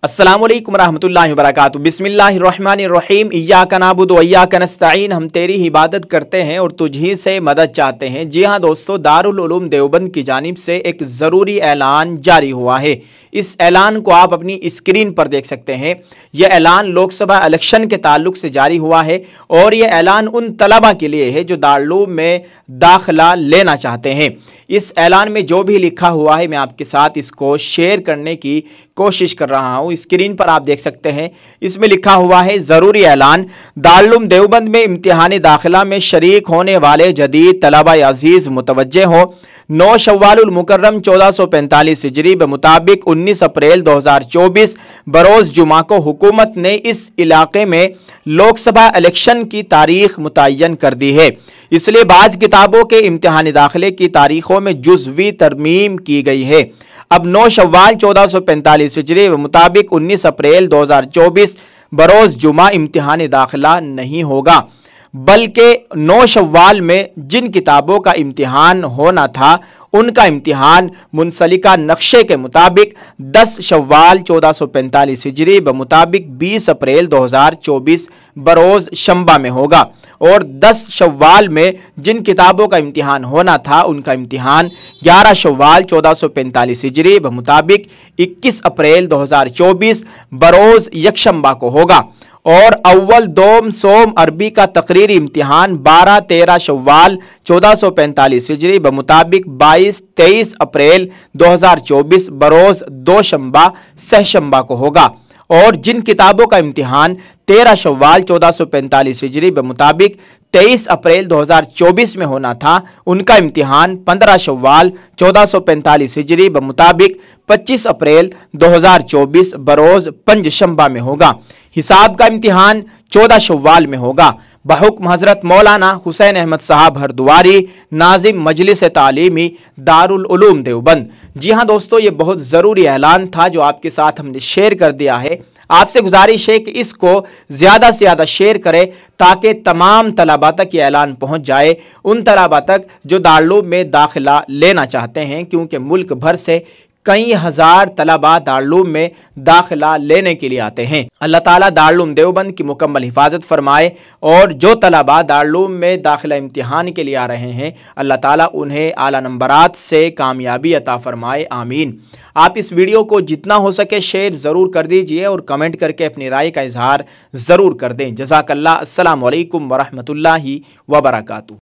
अस्सलामुअलैकुम रहमतुल्लाहि व बरकातुहू। बिस्मिल्लाहिर्रहमानिर्रहीम। इय्याका नअबुदु व इय्याका नस्तईन। हम तेरी इबादत करते हैं और तुझी से मदद चाहते हैं। जी हाँ दोस्तों, दारुल उलूम देवबंद की जानिब से एक ज़रूरी ऐलान जारी हुआ है। इस ऐलान को आप अपनी स्क्रीन पर देख सकते हैं। यह ऐलान लोकसभा इलेक्शन के ताल्लुक से जारी हुआ है और यह ऐलान उन तलबा के लिए है जो दारुल उलूम में दाखिला लेना चाहते हैं। इस ऐलान में जो भी लिखा हुआ है मैं आपके साथ इसको शेयर करने की कोशिश कर रहा हूँ। स्क्रीन पर आप देख सकते हैं, इसमें लिखा हुआ है ज़रूरी ऐलान। दारुल उलूम देवबंद में इम्तिहानी दाखिला में शरीक होने वाले जदीद तलबा अजीज़ मुतवज्जे हो। 9 शव्वालुल मुकर्रम 1445 हिजरी के मुताबिक 19 अप्रैल 2024 बरोज़ जुमा को हुकूमत ने इस इलाके में लोकसभा इलेक्शन की तारीख मुतय्यन कर दी है। इसलिए बाज़ किताबों के इम्तिहानी दाखिले की तारीखों में जुज़वी तरमीम की गई है। अब 9 शव्वाल 1445 हिजरी के मुताबिक 19 अप्रैल 2024 बरोज़ जुमा इम्तिहानी दाखिला नहीं होगा, बल्कि 9 शव्वाल में जिन किताबों का इम्तिहान होना था उनका इम्तिहान मुनसलिका नक्शे के मुताबिक 10 शव्वाल 1445 हिजरी ब मुताबिक 20 अप्रैल 2024 बरोज़ शंबा में होगा और 10 शव्वाल में जिन किताबों का इम्तिहान होना था उनका इम्तिहान 11 शव्वाल 1445 हिजरी ब मुताबिक 21 अप्रैल 2024 बरोज़ यकशंबा को होगा और अव्वल दोम सोम अरबी का तकरीरी इम्तिहान 12-13 शव्वाल 1445 हिजरी ब मुताबिक 22-23 अप्रैल 2024 बरोज़ दोशंबा सहशंबा को होगा और जिन किताबों का इम्तिहान 13 शव्वाल 1445 हिजरी ब मुताबिक 23 अप्रैल 2024 में होना था उनका इम्तिहान 15 शव्वाल 1445 हिजरी ब मुताबिक 25 अप्रैल 2024 बरोज़ पंजशंबा में होगा। हिसाब का इम्तिहान 14 शव्वाल में होगा। बहुक्म हज़रत मौलाना हुसैन अहमद साहब हरद्वारी, नाजिम मजलिस तालीमी दारुल उलूम देवबंद। जी हाँ दोस्तों, ये बहुत ज़रूरी ऐलान था जो आपके साथ हमने शेयर कर दिया है। आपसे गुजारिश है कि इसको ज़्यादा से ज़्यादा शेयर करें ताकि तमाम तलबा तक ये ऐलान पहुँच जाए, उन तलबा तक जो दारुल उलूम में दाखिला लेना चाहते हैं, क्योंकि मुल्क भर से कई हज़ार तलबा दारुल उलूम में दाखिला लेने के लिए आते हैं। अल्लाह ताला दारुल उलूम देवबंद की मुकम्मल हिफाजत फरमाए और जो तलबा दारुल उलूम में दाखिला इम्तिहान के लिए आ रहे हैं अल्लाह ताला उन्हें आला नंबरात से कामयाबी अता फरमाए, आमीन। आप इस वीडियो को जितना हो सके शेयर ज़रूर कर दीजिए और कमेंट करके अपनी राय का इजहार ज़रूर कर दें। जज़ाकल्लाह। अस्सलामु अलैकुम व रहमतुल्लाहि व बरकातुहू।